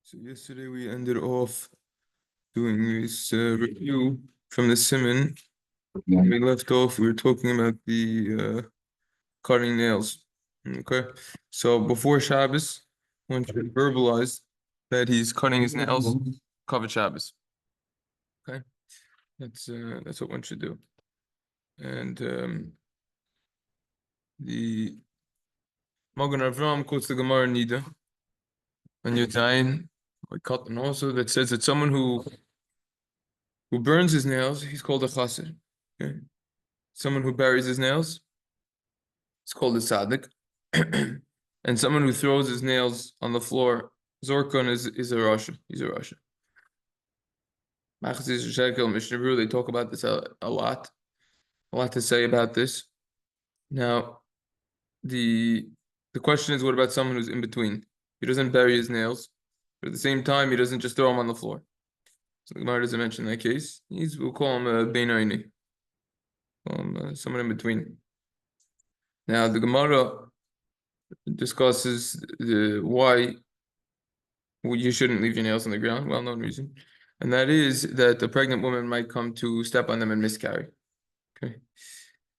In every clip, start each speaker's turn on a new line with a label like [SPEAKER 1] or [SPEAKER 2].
[SPEAKER 1] So yesterday we ended off doing this review from the Simon. When we left off, we were talking about the cutting nails. Okay, so before Shabbos, one should verbalize that he's cutting his nails, covered Shabbos. Okay, that's what one should do. And the Magen Avraham quotes the Gemara Nida on Yotain, and also that says that someone who burns his nails, he's called a chasid. Okay? Someone who buries his nails, it's called a tzadik. And someone who throws his nails on the floor, zorkon is a rasha. He's a rasha. Machatzes, Hashekel, Mishna, Berura, they talk about this a lot. A lot to say about this. Now, the question is, what about someone who's in between? He doesn't bury his nails, but at the same time, he doesn't just throw them on the floor. So the Gemara doesn't mention that case. We'll call him a beinaini. Someone in between. Now the Gemara discusses why you shouldn't leave your nails on the ground, well-known reason, and that is that the pregnant woman might come to step on them and miscarry. Okay,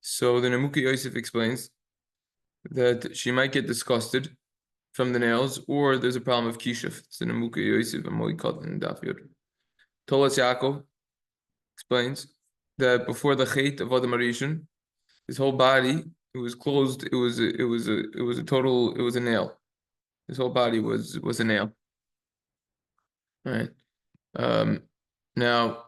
[SPEAKER 1] so the Nemukei Yosef explains that she might get disgusted from the nails, or there's a problem of kishuf. It's the Nemukei Yosef and Moikat and Daf Yod. Tolas Yaakov explains that before the chait of Adom Rishon, his whole body, it was closed. It was a nail. His whole body was a nail. All right. Now,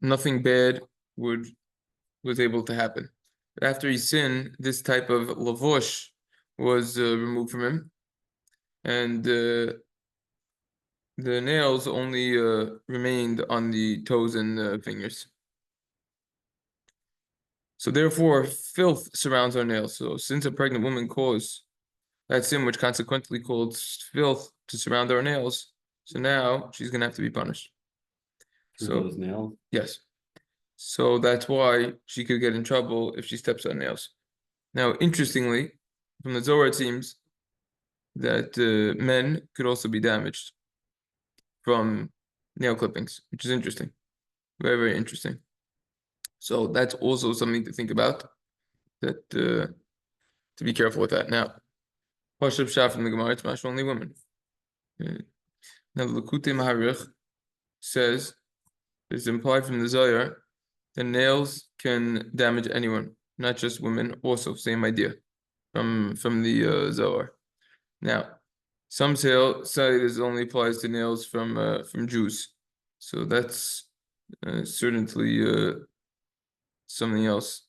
[SPEAKER 1] nothing bad was able to happen. But after he sinned, this type of lavush was removed from him, and the nails only remained on the toes and fingers. So therefore, filth surrounds our nails. So since a pregnant woman caused that sin, which consequently caused filth to surround our nails, so now she's going to have to be punished.
[SPEAKER 2] So those nails?
[SPEAKER 1] Yes. So that's why she could get in trouble if she steps on nails. Now, interestingly, from the Zohar, it seems that men could also be damaged from nail clippings, which is interesting. Very, very interesting. So that's also something to think about, that to be careful with that. Now, Pashup Shaf from the Gemara, it's mash only women. Okay. Now, the Likutei Maharich says, it's implied from the Zohar, that nails can damage anyone, not just women, also, same idea from the Zohar. Now, some say this only applies to nails from Jews. So that's certainly something else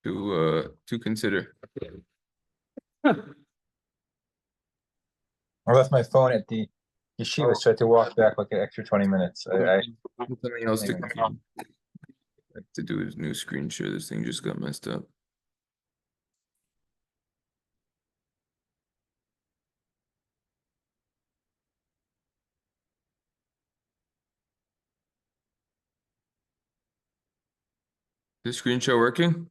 [SPEAKER 1] to consider.
[SPEAKER 3] I left my phone at the yeshiva, so I had to walk back like an extra 20 minutes.
[SPEAKER 1] Something else to do is new screen share. This thing just got messed up. Is the screen share working?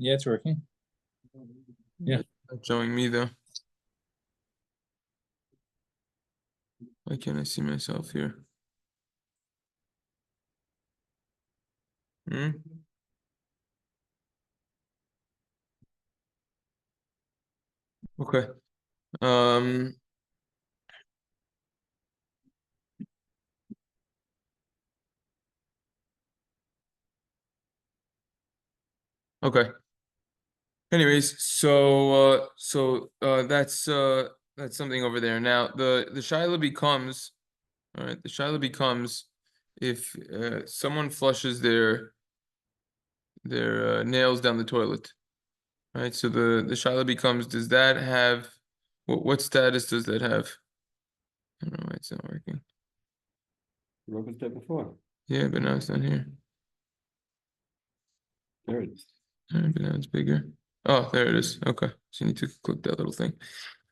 [SPEAKER 3] Yeah, it's working. Yeah.
[SPEAKER 1] Not showing me though. Why can't I see myself here? Okay. Okay. Anyways, so that's something over there. Now the shaila becomes, all right. The shaila becomes if someone flushes their nails down the toilet, right? So the shaila becomes, does that have what status does that have? I don't know why it's not working.
[SPEAKER 2] You wrote that before.
[SPEAKER 1] Yeah, but now it's not here.
[SPEAKER 2] There it is.
[SPEAKER 1] All right, but now it's bigger. Oh, there it is. Okay, so you need to click that little thing.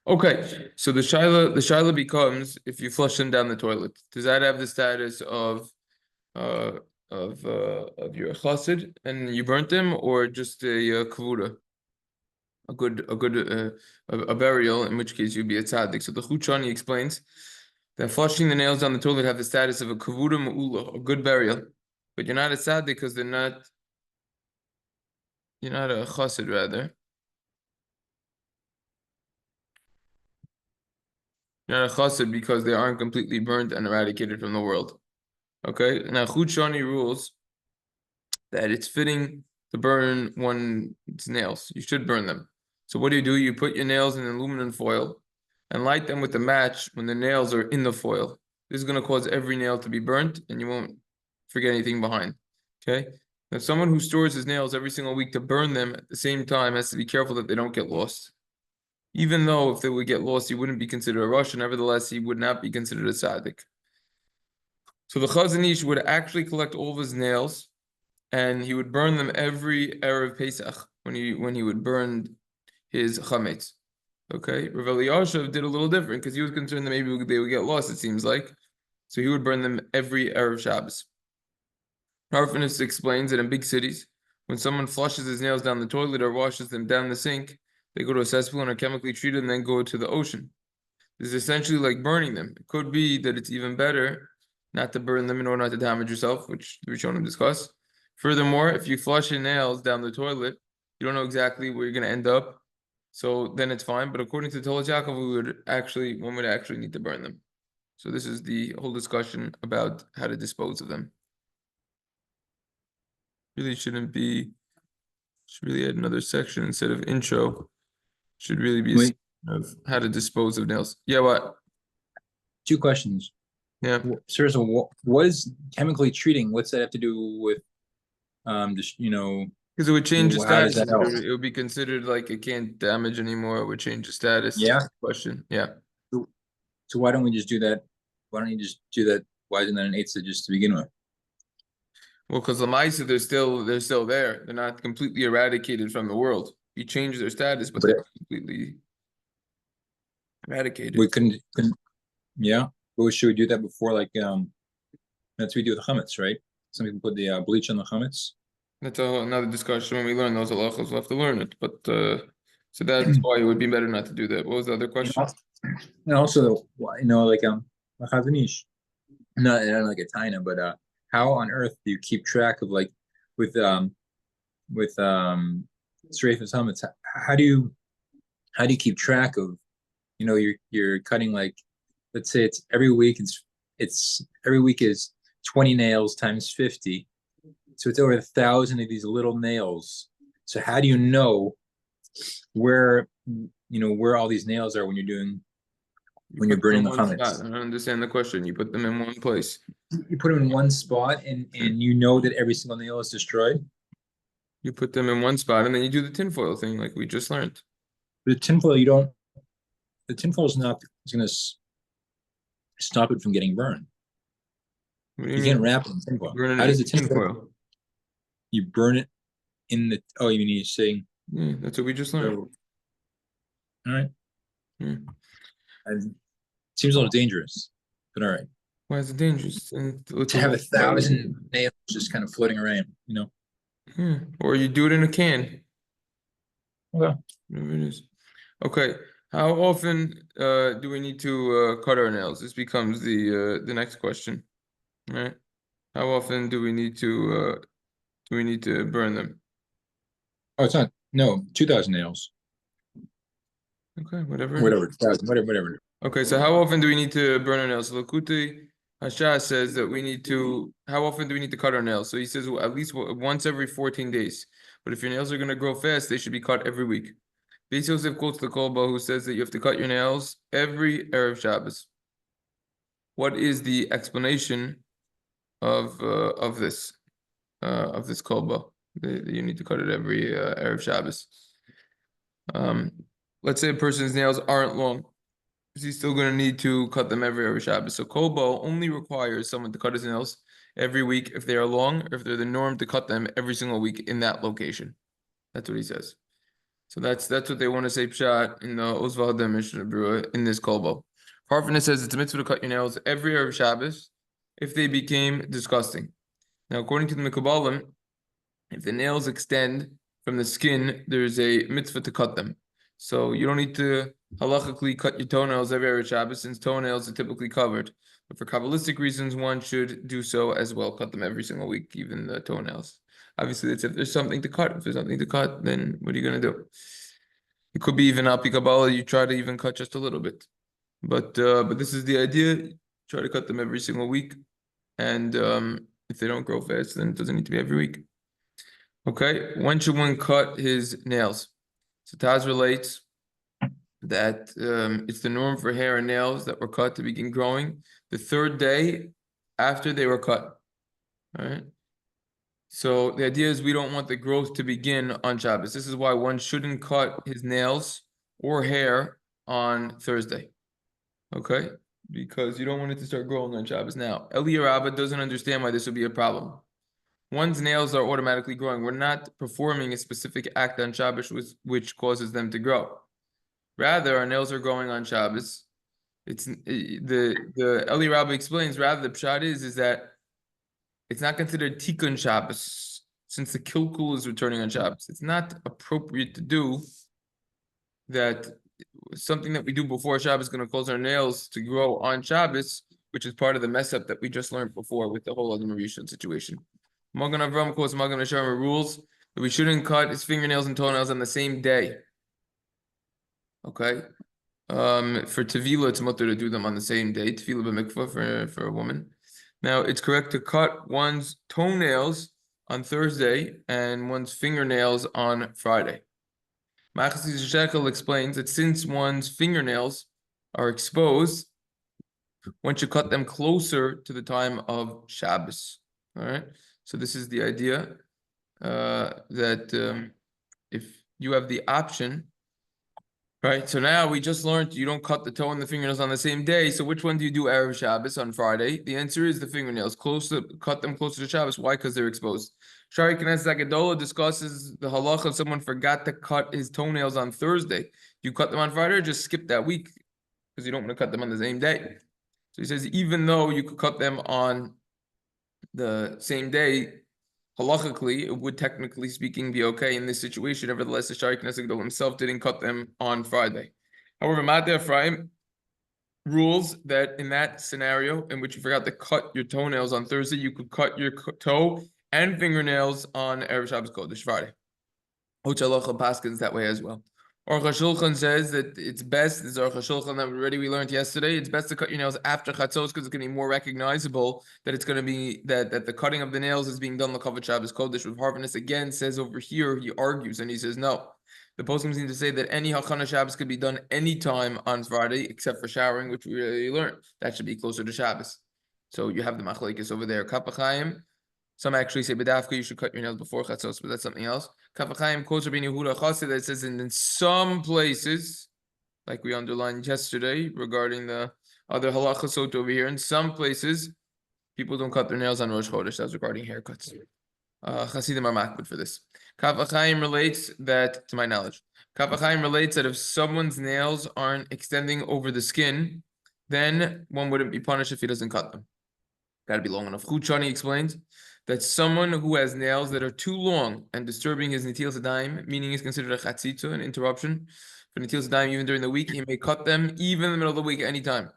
[SPEAKER 1] Okay, so the shaila becomes if you flush them down the toilet, does that have the status of your chasid and you burnt them, or just a kavura, a burial, in which case you'd be a tzadik. So the Chuchani explains that flushing the nails down the toilet have the status of a kavura ma'ula, a good burial, but you're not a tzadik because you're not a chasid rather. You're not a chasid because they aren't completely burnt and eradicated from the world. Okay, now Chuchani rules that it's fitting to burn one's nails. You should burn them. So what do? You put your nails in aluminum foil and light them with a match when the nails are in the foil. This is going to cause every nail to be burnt and you won't forget anything behind. Okay? Now someone who stores his nails every single week to burn them at the same time has to be careful that they don't get lost. Even though if they would get lost, he wouldn't be considered a rasha. Nevertheless, he would not be considered a tzadik. So the Chazon Ish would actually collect all of his nails and he would burn them every Erev Pesach when he would burn his chametz. Okay, Rav Elyashiv did a little different because he was concerned that maybe they would get lost. It seems like, so he would burn them every Erev Shabbos. Harfinus explains that in big cities, when someone flushes his nails down the toilet or washes them down the sink, they go to a cesspool and are chemically treated and then go to the ocean. This is essentially like burning them. It could be that it's even better not to burn them in order not to damage yourself, which the Rishonim discuss. Furthermore, if you flush your nails down the toilet, you don't know exactly where you're going to end up. So then it's fine. But according to Tolas Yaakov, one would actually need to burn them. So this is the whole discussion about how to dispose of them. Really should really add another section instead of intro. Should really be a section of how to dispose of nails. Yeah, what?
[SPEAKER 3] 2 questions.
[SPEAKER 1] Yeah.
[SPEAKER 3] Sir, so what is chemically treating? What's that have to do with just
[SPEAKER 1] because it would change the
[SPEAKER 3] how does
[SPEAKER 1] status.
[SPEAKER 3] that help?
[SPEAKER 1] It would be considered like it can't damage anymore. It would change the status.
[SPEAKER 3] Yeah.
[SPEAKER 1] Question. Yeah.
[SPEAKER 3] So why don't we just do that? Why don't you just do that? Why isn't that an eitzah just to begin with?
[SPEAKER 1] Well, because the mice, they're still there. They're not completely eradicated from the world. You change their status, but they're completely eradicated.
[SPEAKER 3] We couldn't yeah. But should we do that before? Like that's what we do with chametz, right? Some people put the bleach on the chametz.
[SPEAKER 1] That's another discussion. When we learn those halachos, we'll have to learn it. But so that's why it would be better not to do that. What was the other question?
[SPEAKER 3] And also, like Machatzes Ish, not like a taina, but how on earth do you keep track of like with Sreifas Hametz? How do you keep track of you're cutting, like, let's say it's every week every week is 20 nails times 50, so it's over 1,000 of these little nails. So how do you know where all these nails are when you're burning the chametz?
[SPEAKER 1] I don't understand the question. You put them in one place.
[SPEAKER 3] You put them in one spot, and you know that every single nail is destroyed.
[SPEAKER 1] You put them in one spot, and then you do the tinfoil thing, like we just learned.
[SPEAKER 3] The tinfoil, the tinfoil is going to stop it from getting burned.
[SPEAKER 1] What do
[SPEAKER 3] you can't wrap it in tinfoil. How does the tinfoil? You burn it in the. Oh, you mean you're saying?
[SPEAKER 1] Yeah, that's what we just learned.
[SPEAKER 3] So, all right.
[SPEAKER 1] Yeah.
[SPEAKER 3] And it seems a little dangerous, but all right.
[SPEAKER 1] Why is it dangerous?
[SPEAKER 3] To have 1,000 nails just kind of floating around,
[SPEAKER 1] Or you do it in a can.
[SPEAKER 3] Okay.
[SPEAKER 1] Whatever it is. Okay. How often do we need to cut our nails? This becomes the next question, right? How often do we need to burn them?
[SPEAKER 3] Oh, it's not. No, 2,000 nails.
[SPEAKER 1] Okay, whatever.
[SPEAKER 3] Whatever.
[SPEAKER 1] Okay, so how often do we need to burn our nails? Likutei Maharich says that we need to. How often do we need to cut our nails? So he says at least once every 14 days. But if your nails are going to grow fast, they should be cut every week. Beis Yosef quotes the Kolba, who says that you have to cut your nails every Erev Shabbos. What is the explanation of this Kolba? You need to cut it every Erev Shabbos. Let's say a person's nails aren't long. Is he still going to need to cut them every Shabbos? So Kolba only requires someone to cut his nails every week if they are long, or if they're the norm to cut them every single week in that location. That's what he says. So that's what they want to say pshat in the Osva Hadam Mishna Berura in this kolbo. Harfina says it's a mitzvah to cut your nails every Erev Shabbos if they became disgusting. Now, according to the Mekubalim, if the nails extend from the skin, there's a mitzvah to cut them. So you don't need to halachically cut your toenails every Erev Shabbos since toenails are typically covered. But for Kabbalistic reasons, one should do so as well. Cut them every single week, even the toenails. Obviously, that's if there's something to cut. If there's nothing to cut, then what are you going to do? It could be even Alpi Kabbalah, you try to even cut just a little bit. But this is the idea. Try to cut them every single week. And if they don't grow fast, then it doesn't need to be every week. Okay, when should one cut his nails? So Taz relates that it's the norm for hair and nails that were cut to begin growing the third day after they were cut. All right. So the idea is we don't want the growth to begin on Shabbos. This is why one shouldn't cut his nails or hair on Thursday. Okay? Because you don't want it to start growing on Shabbos. Now, Eli Rabba doesn't understand why this would be a problem. One's nails are automatically growing. We're not performing a specific act on Shabbos which causes them to grow. Rather, our nails are growing on Shabbos. It's the Eli Rabba explains, rather the pshat is that it's not considered tikkun Shabbos since the kilkul is returning on Shabbos. It's not appropriate to do that. Something that we do before Shabbos is going to cause our nails to grow on Shabbos, which is part of the mess up that we just learned before with the whole Adom Rishon situation. Magen Avraham quotes Magen Avraham rules that we shouldn't cut his fingernails and toenails on the same day. Okay. For Tevila, it's mutter to do them on the same day. Tevila b'mikvah for a woman. Now, it's correct to cut one's toenails on Thursday and one's fingernails on Friday. Machatzes Hashekel explains that since one's fingernails are exposed, one should cut them closer to the time of Shabbos. All right. So this is the idea that if you have the option, right? So now we just learned you don't cut the toe and the fingernails on the same day. So which one do you do Erev Shabbos on Friday? The answer is the fingernails. Cut them closer to Shabbos. Why? Because they're exposed. Shari Knesset Agadola discusses the halacha if someone forgot to cut his toenails on Thursday. You cut them on Friday or just skip that week because you don't want to cut them on the same day. So he says even though you could cut them on the same day, halachically, it would technically speaking be okay in this situation. Nevertheless, the Shari Knesset Gadol himself didn't cut them on Friday. However, Matei Ephraim rules that in that scenario in which you forgot to cut your toenails on Thursday, you could cut your toe and fingernails on Erev Shabbos Kodesh Friday. Hoch Halacha paskins that way as well. Aruch HaShulchan says that it's best, this is Aruch HaShulchan that we learned yesterday, it's best to cut your nails after Chatzos because it's going to be more recognizable that it's going to be, that the cutting of the nails is being done l'kavod Shabbos Kodesh. With Harvinus again says over here, he argues and he says no. The poskim seem to say that any Hachana Shabbos could be done anytime on Friday except for showering, which we already learned. That should be closer to Shabbos. So you have the machlekes over there. Kapachayim. Some actually say bedafka you should cut your nails before chatzos, but that's something else. Kapachayim quotes Rabbi Yehuda chasid that says in some places, like we underlined yesterday regarding the other halachasot over here, in some places people don't cut their nails on Rosh Chodesh. That's regarding haircuts. Chasidim are makbid for this. Kapachayim relates that, to my knowledge, Kapachayim relates that if someone's nails aren't extending over the skin, then one wouldn't be punished if he doesn't cut them. Got to be long enough. Chuchani explains that someone who has nails that are too long and disturbing his netilas hadayim, meaning is considered a chasid, an interruption for netilas hadayim even during the week, he may cut them even in the middle of the week at any time.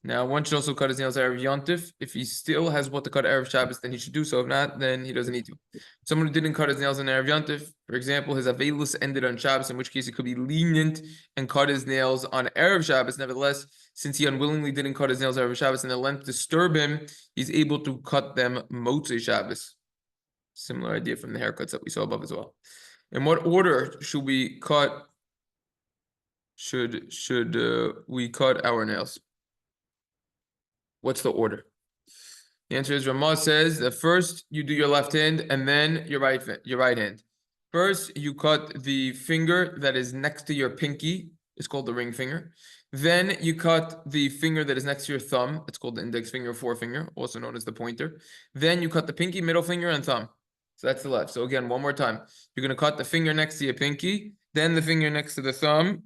[SPEAKER 1] Now, one should also cut his nails Erev Yontif. If he still has what to cut Erev Shabbos, then he should do so. If not, then he doesn't need to. Someone who didn't cut his nails on Erev Yontif, for example, his Avelus ended on Shabbos, in which case he could be lenient and cut his nails on Erev Shabbos. Nevertheless, since he unwillingly didn't cut his nails Erev Shabbos and the length disturbed him, he's able to cut them Motzei Shabbos. Similar idea from the haircuts that we saw above as well. In what order should we cut? Should we cut our nails? What's the order? The answer is Ramah says that first you do your left hand and then your right hand. First, you cut the finger that is next to your pinky. It's called the ring finger. Then you cut the finger that is next to your thumb. It's called the index finger, forefinger, also known as the pointer. Then you cut the pinky, middle finger, and thumb. So that's the left. So again, one more time. You're going to cut the finger next to your pinky. then the finger next to the thumb,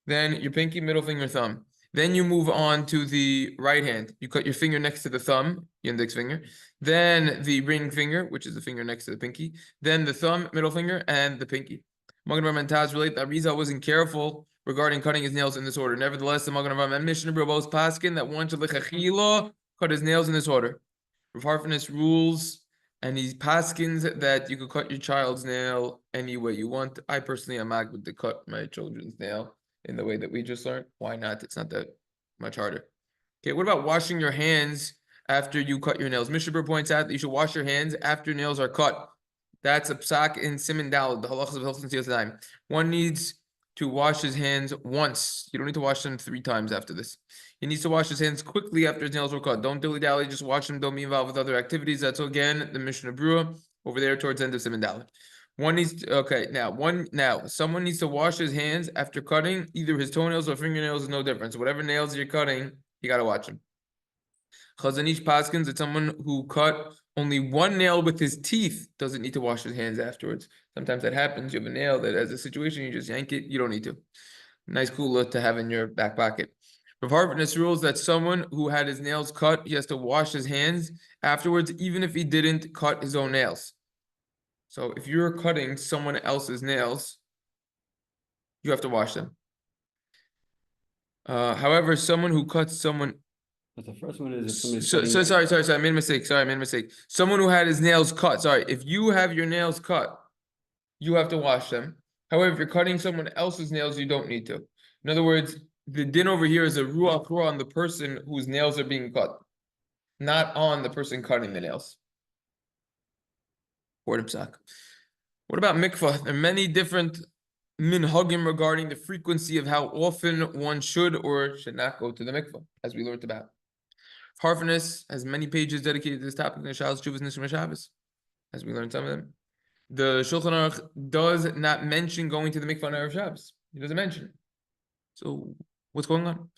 [SPEAKER 1] then your pinky, middle finger, thumb. Then you move on to the right hand. You cut your finger next to the thumb, your index finger, then the ring finger, which is the finger next to the pinky, then the thumb, middle finger, and the pinky. Magen Avraham and Taz relate that Rizal wasn't careful regarding cutting his nails in this order. Nevertheless, the Magen Avraham and Mishna both paskin that one should lechatchila cut his nails in this order. Rav Harfness rules, and he paskins that you could cut your child's nail any way you want. I personally am agud to cut my children's nail in the way that we just learned. Why not? It's not that much harder. Okay, what about washing your hands after you cut your nails? Mishabur points out that you should wash your hands after your nails are cut. That's a psak in Siman Daled, the halachas of hilchos and time. One needs to wash his hands once. You don't need to wash them 3 times after this. He needs to wash his hands quickly after his nails were cut. Don't dilly-dally, just wash them. Don't be involved with other activities. That's again the Mishnah Berura over there towards the end of Siman Daled. One needs to, someone needs to wash his hands after cutting either his toenails or fingernails is no difference. Whatever nails you're cutting, you gotta watch them. Chazanish paskins that someone who cut only one nail with his teeth doesn't need to wash his hands afterwards. Sometimes that happens. You have a nail that has a situation, you just yank it. You don't need to. Nice cooler to have in your back pocket. Rav Harfness rules that someone who had his nails cut, he has to wash his hands afterwards, even if he didn't cut his own nails. So if you're cutting someone else's nails, you have to wash them. However, someone who cuts someone.
[SPEAKER 2] But the first one is if
[SPEAKER 1] Sorry, I made a mistake. Someone who had his nails cut. Sorry, if you have your nails cut, you have to wash them. However, if you're cutting someone else's nails, you don't need to. In other words, the din over here is a ruach ra on the person whose nails are being cut, not on the person cutting the nails. Word of psak. What about mikvah? There are many different minhagim regarding the frequency of how often one should or should not go to the mikvah, as we learned about. Harfness has many pages dedicated to this topic in the Shabbos, as we learned some of them. The Shulchan Aruch does not mention going to the mikvah on Erev Shabbos. He doesn't mention it. So what's going on?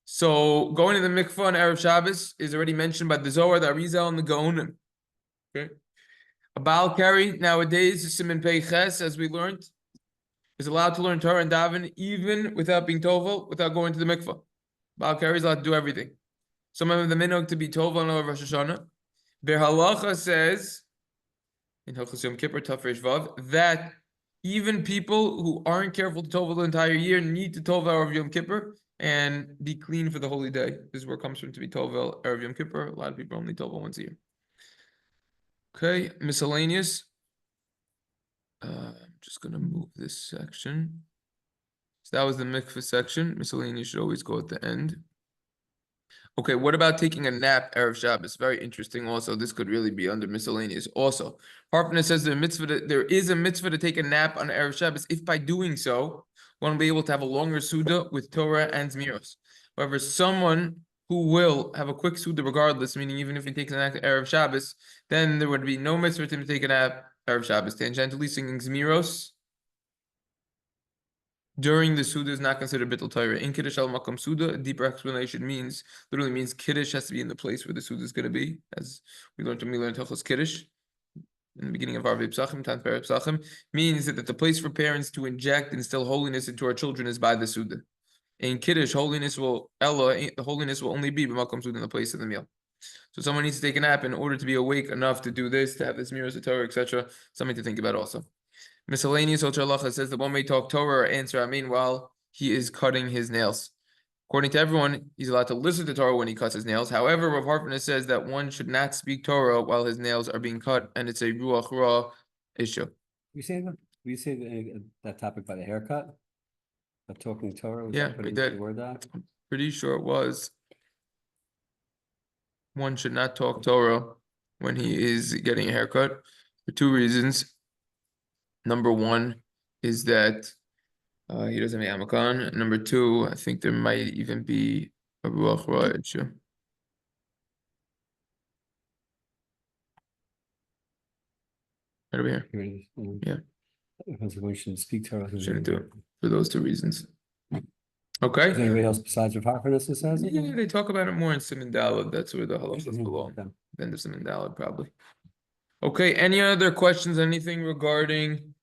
[SPEAKER 1] So going to the mikvah on Erev Shabbos is already mentioned by the Zohar, the Arizal, and the Gaonim. Okay. A Baal carry nowadays, Siman Pei Ches, as we learned, is allowed to learn Torah and daven even without being tovel, without going to the mikvah. Baal carry is allowed to do everything. Some of the minhag to be tovel on Rosh Hashanah. Their halacha says in Hilchos Yom Kippur Tafresh Vav that even people who aren't careful to tovel the entire year need to tovel Erev Yom Kippur and be clean for the holy day. This is where it comes from to be tovel Erev Yom Kippur. A lot of people only tovel once a year. Okay, miscellaneous. I'm just gonna move this section. So that was the mikveh section. Miscellaneous should always go at the end. Okay, what about taking a nap Erev Shabbos? Very interesting. Also, this could really be under miscellaneous. Also, Harpner says there is a mitzvah to take a nap on Erev Shabbos if by doing so one will be able to have a longer suda with Torah and Zmiros. However, someone who will have a quick suda regardless, meaning even if he takes a nap Erev Shabbos, then there would be no mitzvah for him to take a nap Erev Shabbos. Tangentially singing Zmiros during the Suda is not considered Bittul Torah. In Kiddush al Makom Suda, a deeper explanation literally means Kiddush has to be in the place where the Suda is going to be, as we learned hilchos Kiddush in the beginning of Arvei Psachim, Tan Perei Psachim, means that the place for parents to inject and instill holiness into our children is by the Suda. In Kiddush, the holiness will only be B'Makom Suda, in the place of the meal. So someone needs to take a nap in order to be awake enough to do this, to have this mirrors of Torah, etc. Something to think about also. Miscellaneous Halacha says that one may talk Torah or answer Amin while he is cutting his nails. According to everyone, he's allowed to listen to Torah when he cuts his nails. However, Rav Harfness says that one should not speak Torah while his nails are being cut, and it's a ruach ra issue.
[SPEAKER 2] We say that topic by the haircut, but talking Torah.
[SPEAKER 1] Yeah, we did. I'm pretty sure it was. One should not talk Torah when he is getting a haircut for 2 reasons. Number 1 is that he doesn't have Amakan. Number 2, I think there might even be a Ruach Ra issue. Right over here. Yeah.
[SPEAKER 2] We should speak Torah.
[SPEAKER 1] Shouldn't do it for those 2 reasons. Okay.
[SPEAKER 2] Is anybody else besides Rav Harfness who says it?
[SPEAKER 1] Yeah, they talk about it more in Siman Daled. That's where the halachas belong. Then the Siman Daled probably. Okay, any other questions, anything regarding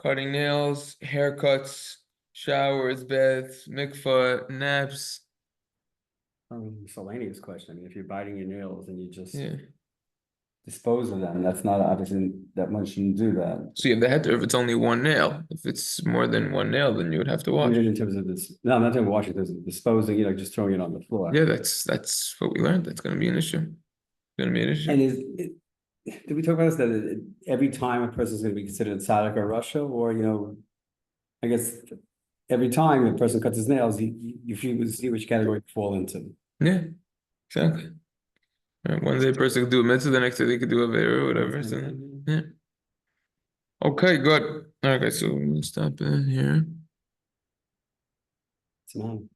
[SPEAKER 1] cutting nails, haircuts, showers, baths, mikvah, naps.
[SPEAKER 2] Miscellaneous question. I mean, if you're biting your nails and you just
[SPEAKER 1] Yeah.
[SPEAKER 2] dispose of them, that's not obviously that one shouldn't do that.
[SPEAKER 1] So you have the heter if it's only one nail. If it's more than one nail, then you would have to
[SPEAKER 2] I
[SPEAKER 1] wash.
[SPEAKER 2] mean, in terms of this, no, I'm not talking about washing, there's disposing, just throwing it on the floor.
[SPEAKER 1] Yeah, that's what we learned. That's gonna be an issue. Gonna be an issue.
[SPEAKER 2] And did we talk about this, that every time a person is gonna be considered a tzadik or rasha, or, I guess every time a person cuts his nails, you see which category you fall into.
[SPEAKER 1] Yeah, exactly. One day a person could do a mitzvah, the next day they could do a vera or whatever. So yeah. Okay, good. Okay, so we'll stop it here.
[SPEAKER 2] It's mine.